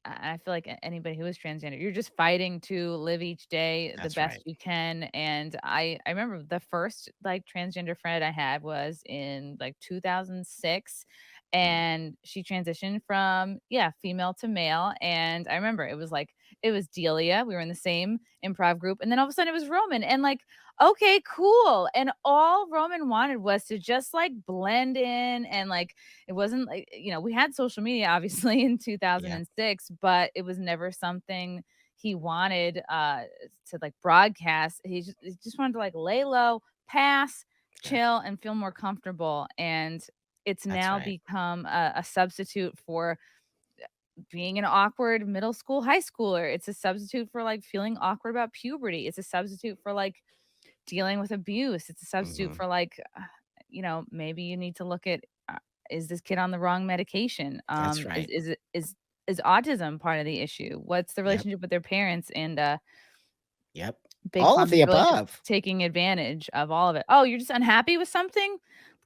I feel like anybody who is transgender, you're just fighting to live each day the That's right. best you can. And I remember the first like transgender friend I had was in like 2006, Mm. and she transitioned from female to male. And I remember it was Delia. We were in the same improv group, and then all of a sudden it was Roman, and like, okay, cool. And all Roman wanted was to just like blend in, and like it wasn't like, we had social media obviously in Yeah. 2006, but it was never something he wanted to like broadcast. He just wanted to like lay low, pass, Yeah. chill, and feel more comfortable. And it's That's now right. become a substitute for being an awkward middle school, high schooler. It's a substitute for like feeling awkward about puberty. It's a substitute for like dealing with abuse. It's a substitute Hmm. for like, maybe you need to look at, is this kid on the wrong medication? That's right. Is autism part of the issue? What's the Yep. relationship with their parents? And Yep. Big All of Pharma's the really just above. taking advantage of all of it. Oh, you're just unhappy with something?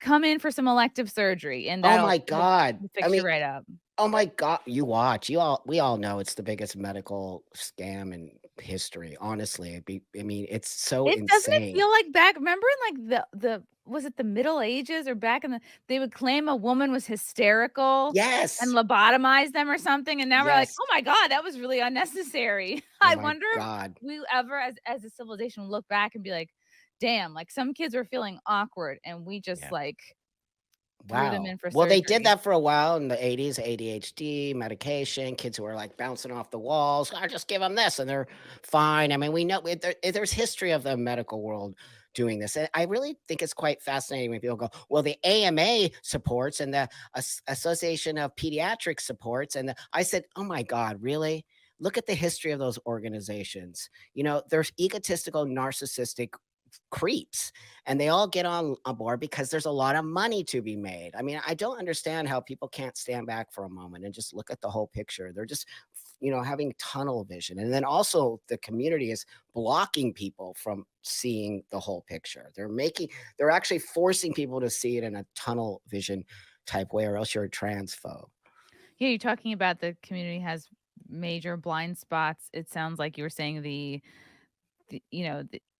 Come in for some elective surgery, and Oh that'll my we'll God. we'll I fix you mean, right up. oh my God, you watch. We all know it's the biggest medical scam in history, honestly. I mean, it's so Doesn't it insane. feel like back, remember in, like, the was it the Middle Ages or back in the, they would claim a woman was hysterical and Yes. lobotomize them or something, and now we're like, Yes. "Oh my god, that was really unnecessary." Oh I my wonder if God. we ever as a civilization look back and be like, "Damn, like, some kids were feeling awkward and we just, Yeah. like, threw them Wow. in for Well, they did surgery." that for a while in the 80s, ADHD, medication, kids who are like bouncing off the walls. I just give them this and they're fine. I mean, we know there's history of the medical world doing this. And I really think it's quite fascinating when people go, well, the AMA supports and the Association of Pediatrics supports. And I said, oh my God, really? Look at the history of those organizations. You know, there's egotistical, narcissistic creeps and they all get on board because there's a lot of money to be made. I mean, I don't understand how people can't stand back for a moment and just look at the whole picture. They're just having tunnel vision. And then also the community is blocking people from seeing the whole picture. They're actually forcing people to see it in a tunnel vision type way or else you're a transphobe. Yeah, you're talking about the community has major blind spots. It sounds like you were saying the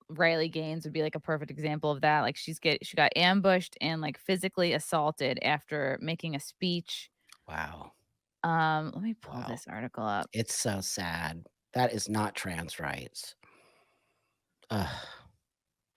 Riley Gaines would be like a perfect example of that. Like she got ambushed and like physically assaulted after making a speech. Wow. Let me pull Wow. this article up. It's so sad. That is not trans rights. Ugh.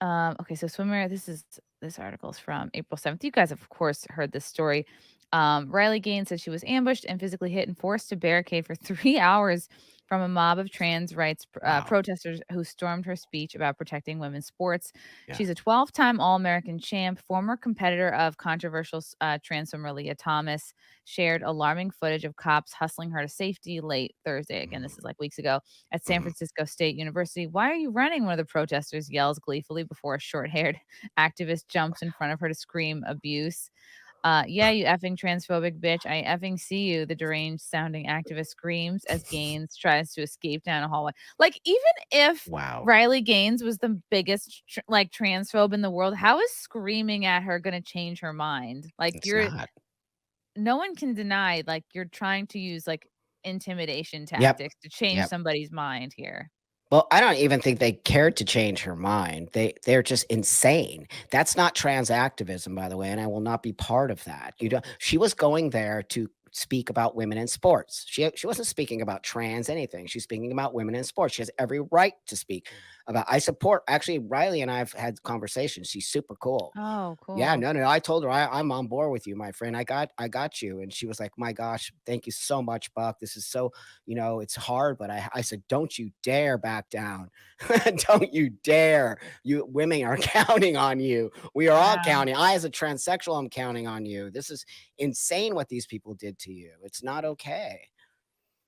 Okay, so swimmer, this article is from April 7th. You guys have, of course, heard this story. Riley Gaines said she was ambushed and physically hit and forced to barricade for 3 hours from a mob of trans rights Wow. protesters who stormed her speech about protecting women's sports. Yeah. She's a 12-time All-American champ, former competitor of controversial trans swimmer Lia Thomas, shared alarming footage of cops hustling her to safety late Thursday. Again, this Mhm. is like weeks ago at San Mhm. Francisco State University. "Why are you running?" One of the protesters yells gleefully before a short haired activist jumps in front of her to scream abuse. Yeah, you effing transphobic bitch. I effing see you, the deranged sounding activist screams as Gaines tries to escape down a hallway. Like, even if Wow. Riley Gaines was the biggest like transphobe in the world, how is screaming at her going to change her mind? Like, It's not. no one can deny, like, you're trying to use like intimidation Yep. tactics to change Yep. somebody's mind here. Well, I don't even think they cared to change her mind. They're just insane. That's not trans activism, by the way, and I will not be part of that. You know, she was going there to speak about women in sports. She wasn't speaking about trans anything. She's speaking about women in sports. She has every right to speak about. I support actually Riley and I've had conversations. She's super cool. Oh, Yeah, cool. no, no, I told her I'm on board with you, my friend. I got you. And she was like, my gosh, thank you so much, Buck. This is so, it's hard, but I said, don't you dare back down. Don't you dare. You women are counting on you. We are all Wow. counting. I, as a transsexual, I'm counting on you. This is insane what these people did to you. It's not okay.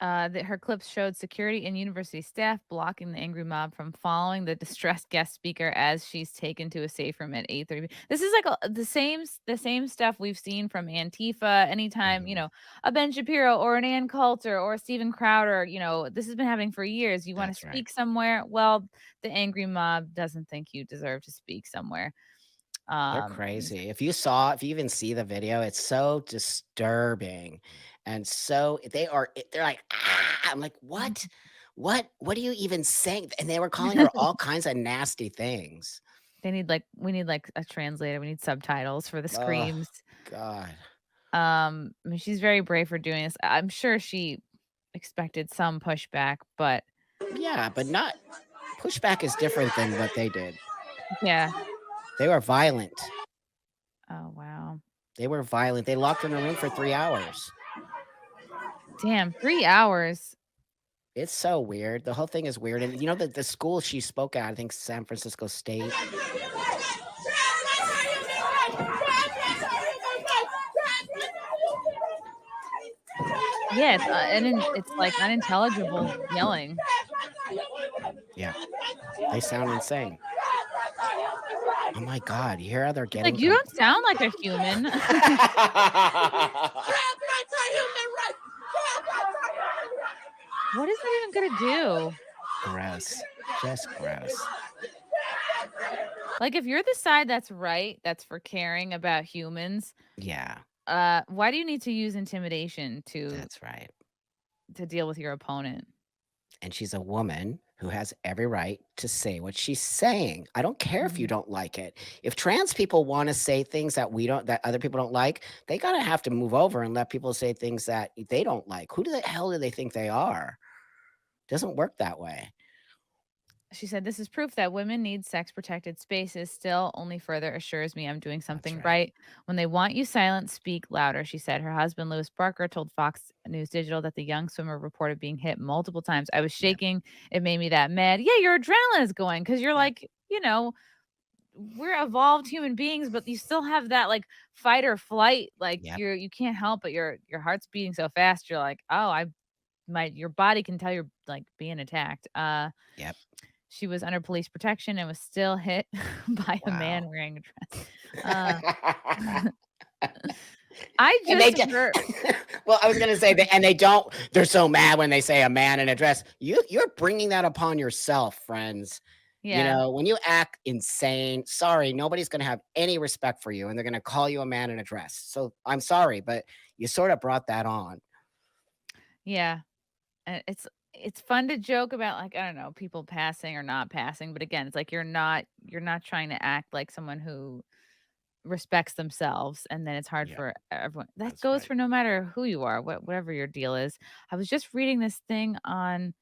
That her clips showed security and university staff blocking the angry mob from following the distressed guest speaker as she's taken to a safe room at 8:30. This is like the same stuff we've seen from Antifa. Anytime Mhm. a Ben Shapiro or an Ann Coulter or a Steven Crowder, this has been happening for years. You want to That's right. speak somewhere? Well, the angry mob doesn't think you deserve to speak somewhere. They're Um, crazy. If you even see the video, it's so disturbing. And so they're like, "Ah!" I'm like, "What? What are you even saying?" And they were calling her all kinds of nasty things. We need like a translator. We need subtitles for the Oh screams. god. I mean, she's very brave for doing this. I'm sure she expected some pushback, but Yeah, but not pushback is different than what they did. yeah. They were violent. Oh, wow. They were violent. They locked her in a room for 3 hours. Damn, 3 hours. It's so weird. The whole thing is weird, and, the school she spoke at, I think San Francisco State. Yeah, it's, like, unintelligible yelling. Yeah, they sound insane. Oh my god, you hear how they're It's like, getting "You com don't sound like a human." What is that even gonna do? Gross. Just gross. Like, if you're the side that's right, that's for caring about humans, Yeah, why do you need to use intimidation that's right. to deal with your opponent? And she's a woman who has every right to say what she's saying. I don't care if you Mhm. don't like it. If trans people wanna say things that other people don't like, they gotta have to move over and let people say things that they don't like. Who the hell do they think they are? Doesn't work that way. She said, "This is proof that women need sex protected spaces. Still, only further assures me I'm doing That's something right. right. When they want you silent, speak louder," she said. Her husband, Louis Barker, told Fox News Digital that the young swimmer reported being hit multiple times. "I was Yep, shaking. It made me that mad." Yeah, your adrenaline is going because you're yep, like, we're evolved human beings, but you still have that like fight or flight. Like yep, you can't help but your heart's beating so fast. You're like, oh, your body can tell you're like being attacked. yep. She was under police protection and was still hit by a Wow. man wearing a dress. Uh, I And they just d heard well, I was gonna say that, and they're so mad when they say a man in a dress. You're bringing that upon yourself, friends. yeah, When you act insane, sorry, nobody's gonna have any respect for you, and they're gonna call you a man in a dress. So, I'm sorry, but you sorta brought that on. yeah, and it's fun to joke about, like, I don't know, people passing or not passing, but again, it's like you're not trying to act like someone who respects themselves, and then it's hard Yep, for everyone. That that's goes right. for no matter who you are, whatever your deal is. I was just reading this thing on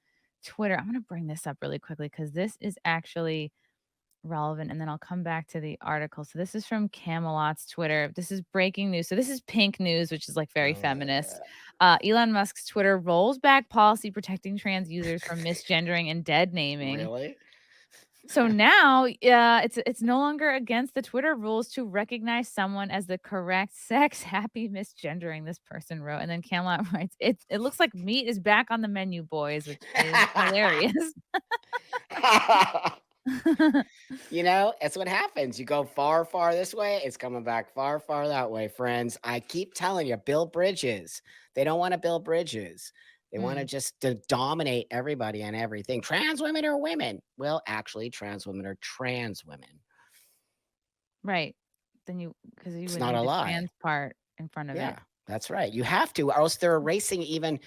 Twitter. I'm gonna bring this up really quickly because this is actually relevant, and then I'll come back to the article. So this is from Camelot's Twitter. This is breaking news. So this is pink news, which is like very feminist. Elon Musk's Twitter rolls back policy protecting trans users from misgendering and dead naming. Really? So now, it's no longer against the Twitter rules to recognize someone as the correct sex. Happy misgendering, this person wrote. And then Camelot writes, it looks like meat is back on the menu, boys, which is hilarious. That's what happens. You go far, far this way, it's coming back far, far that way, friends. I keep telling you, build bridges. They don't want to build bridges. They want to Mm, just dominate everybody and everything. Trans women are women. Well, actually, trans women are trans women. right. Then because you It's wouldn't not a need the lie. trans part in front of it. Yeah, that's right. You have to, or else they're erasing even,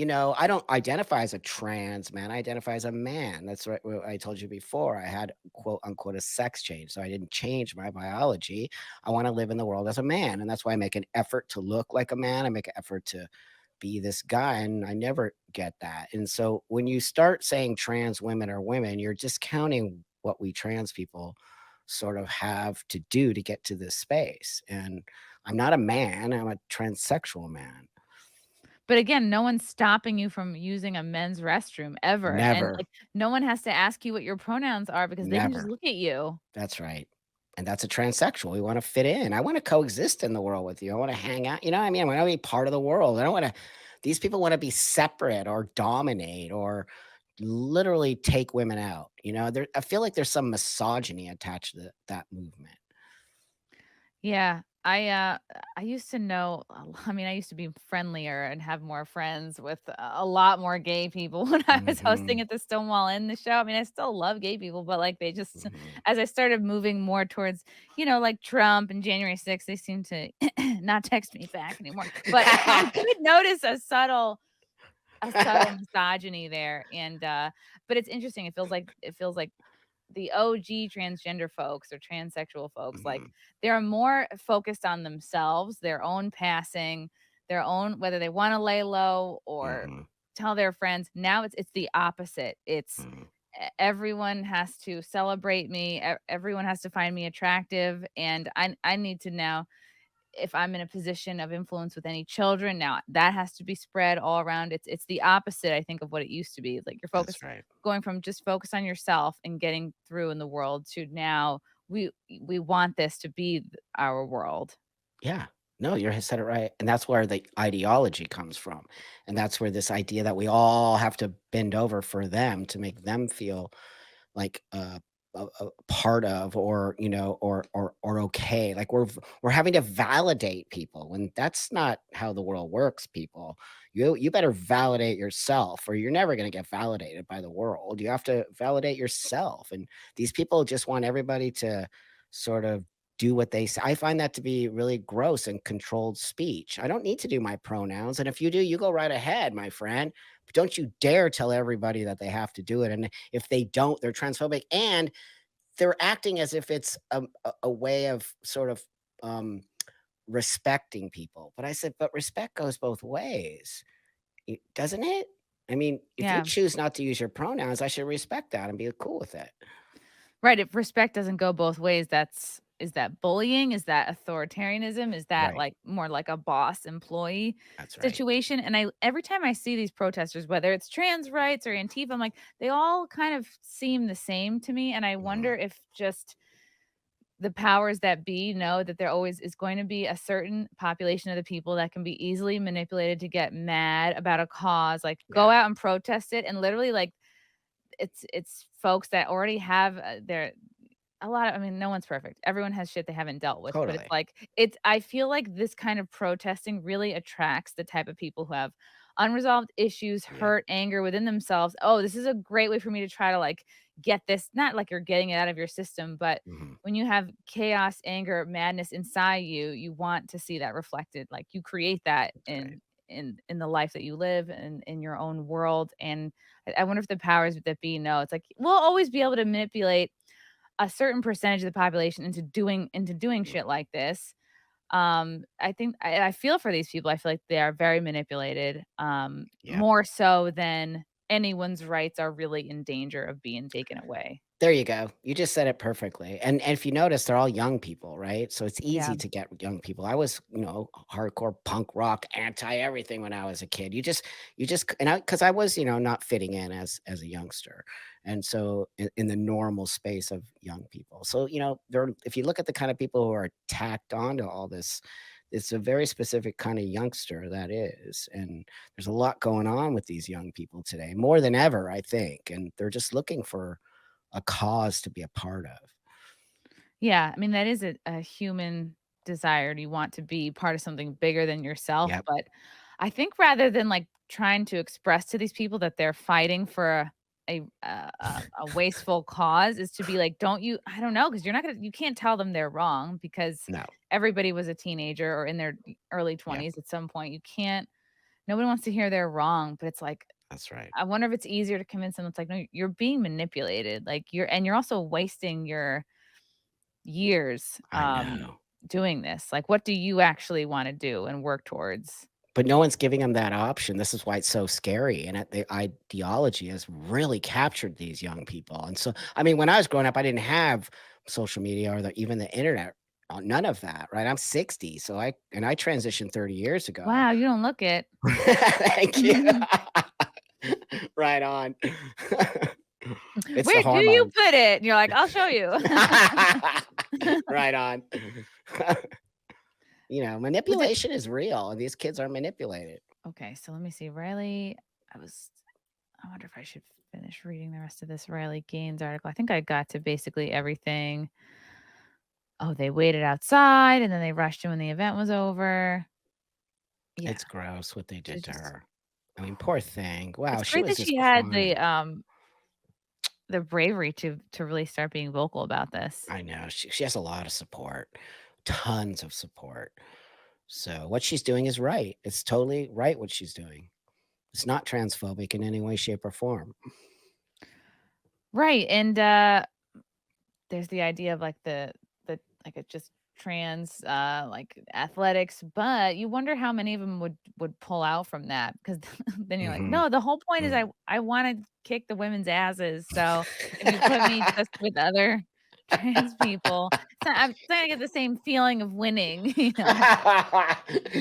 I don't identify as a trans man. I identify as a man. That's right. What I told you before. I had quote unquote a sex change. So I didn't change my biology. I want to live in the world as a man. And that's why I make an effort to look like a man. I make an effort to be this guy. And I never get that. And so when you start saying trans women are women, you're discounting what we trans people sort of have to do to get to this space. And I'm not a man, I'm a transsexual man. But again, no one's stopping you from using a men's restroom ever. And Never, like no one has to ask you what your pronouns are because they can just never. look at you. That's right. And that's a transsexual. We wanna fit in. I wanna coexist in the world with you. I wanna hang out, you know what I mean? I wanna be part of the world. I don't wanna these people wanna be separate or dominate or literally take women out, I feel like there's some misogyny attached to that movement. Yeah. I uh I used to know I mean, I used to be friendlier and have more friends with a lot more gay people when I was hosting Mhm, at the Stonewall Inn the show. I mean, I still love gay people, but like they just mhm. as I started moving more towards, like Trump and January 6th, they seem to not text me back anymore. But I did notice a subtle misogyny there. And but it's interesting. It feels like the OG transgender folks or transsexual folks, like, Mhm, they're more focused on themselves, their own passing, their own whether they wanna lay low or mhm, tell their friends. Now it's the opposite. It's mhm. everyone has to celebrate me, everyone has to find me attractive, and I need to now if I'm in a position of influence with any children, now that has to be spread all around. It's the opposite, I think, of what it used to be. It's like you're That's focused right. going from just focus on yourself and getting through in the world to now we want this to be our world. Yeah. No, you said it right, and that's where the ideology comes from, and that's where this idea that we all have to bend over for them to make them feel like a part of, or or okay, like we're having to validate people when that's not how the world works. People, you better validate yourself, or you're never going to get validated by the world. You have to validate yourself, and these people just want everybody to sort of do what they say. I find that to be really gross and controlled speech. I don't need to do my pronouns, and if you do, you go right ahead, my friend. But don't you dare tell everybody that they have to do it. And if they don't, they're transphobic, and they're acting as if it's a way of sort of um, respecting people. But I said, but respect goes both ways, doesn't it? I mean, if you Yeah. choose not to use your pronouns, I should respect that and be cool with it. Right, if respect doesn't go both ways, is that bullying? Is that authoritarianism? Is that, Right. like, more like a boss-employee That's right. situation? And I every time I see these protesters, whether it's trans rights or Antifa, I'm like, they all kind of seem the same to me, and I wonder Mhm. if just the powers that be know that there always is going to be a certain population of the people that can be easily manipulated to get mad about a cause, like, go Yeah. out and protest it, and literally, like, it's folks that already have, their a lot of I mean, no one's perfect. Everyone has shit they haven't dealt with, but Totally. it's I feel like this kind of protesting really attracts the type of people who have unresolved issues, Yeah. hurt, anger within themselves. "Oh, this is a great way for me to try to, like, get this" not like you're getting it out of your system, but Mhm. when you have chaos, anger, madness inside you, you want to see that reflected. Like, you create that That's right. in the life that you live and in your own world, and I wonder if the powers that be know. It's like, we'll always be able to manipulate a certain percentage of the population into doing Mhm. shit like this. I think I feel for these people. I feel like they are very manipulated, Yeah. more so than anyone's rights are really in danger of being taken away. There you go. You just said it perfectly. And if you notice, they're all young people, right? So it's Yeah. easy to get young people. I was, hardcore punk rock, anti everything when I was a kid. And because I was, not fitting in as a youngster, and so in the normal space of young people. So there. If you look at the kind of people who are tacked onto all this, it's a very specific kind of youngster that is, and there's a lot going on with these young people today, more than ever, I think, and they're just looking for a cause to be a part of. Yeah, I mean, that is a human desire. You want to be part of something bigger than yourself, Yep. but I think rather than, like, trying to express to these people that they're fighting for a wasteful cause is to be like, "Don't you" I don't know, because 'cause you can't tell them they're wrong because No. everybody was a teenager or in their early Yep. 20s at some point. You can't nobody wants to hear they're wrong, but it's like, That's right. I wonder if it's easier to convince them it's like, "No, you're being manipulated." Like, you're also wasting your years, I know. doing this. Like, what do you actually wanna do and work towards? But no one's giving them that option. This is why it's so scary, and the ideology has really captured these young people, and so I mean, when I was growing up, I didn't have social media or even the internet, none of that, right? I'm 60, so I transitioned 30 years ago. Wow, you don't look it. Thank you. Right on. It's the Where do you hormones. put it? And you're like, "I'll show you." Right on. Was it Manipulation is real, and these kids are manipulated. okay, so let me see, Riley I was I wonder if I should finish reading the rest of this Riley Gaines article. I think I got to basically everything. oh, they waited outside and then they rushed in when the event was over. Yeah. It's gross what they did She's to just her. I mean, poor thing. Wow, it's she great was that just she had crying. the bravery to really start being vocal about this. I know. She has a lot of support, tons of support. So what she's doing is right. It's totally right what she's doing. It's not transphobic in any way, shape, or form. Right, and, there's the idea of, like, the like, it just trans, like, athletics, but you wonder how many of them would pull out from that because then you're like, Mhm. "No, the whole point is Mm. I wanna kick the women's asses, so if you put me just with other trans people, I'm not gonna get the same feeling of winning," you know?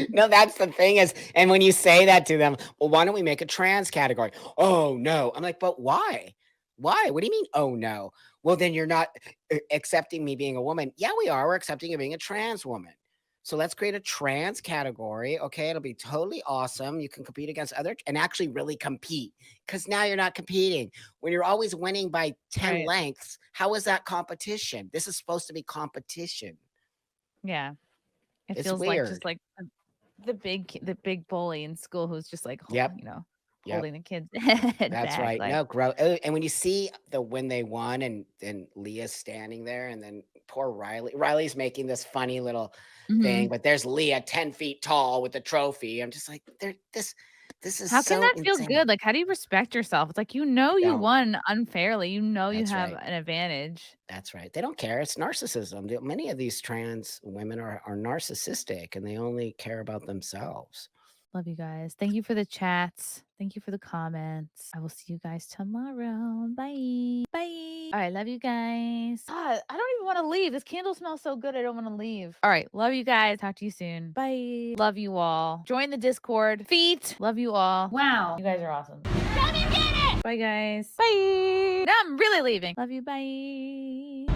No, that's the thing is, and when you say that to them, well, why don't we make a trans category? Oh no. I'm like, but why? Why? What do you mean? Oh no. Well, then you're not accepting me being a woman. Yeah, we are. We're accepting you being a trans woman. So let's create a trans category. Okay. It'll be totally awesome. You can compete against other and actually really compete because now you're not competing. When you're always winning by 10 Right. lengths, how is that competition? This is supposed to be competition. Yeah. It It's feels like just weird. like the big bully in school who's just like, Yep, yep, holding the kid's head that's back, right. like No, and when you see when they won and Leah's standing there and then poor Riley's making this funny little thing, mhm. but there's Leah 10 feet tall with the trophy. I'm just like, this is How can so that feel insane. good? Like, how do you respect yourself? It's like, You you don't. won unfairly, you That's have right. an advantage. That's right. They don't care. It's narcissism. Many of these trans women are narcissistic and they only care about themselves. Love you guys. Thank you for the chats. Thank you for the comments. I will see you guys tomorrow. Bye. Bye. All right, love you guys. God, I don't even wanna leave. This candle smells so good, I don't wanna leave. All right, love you guys. Talk to you soon. Bye. Love you all. Join the Discord. Feet. Love you all. Wow. You guys are awesome. Come and get it! Bye, guys. Bye. Now I'm really leaving. Love you. Bye.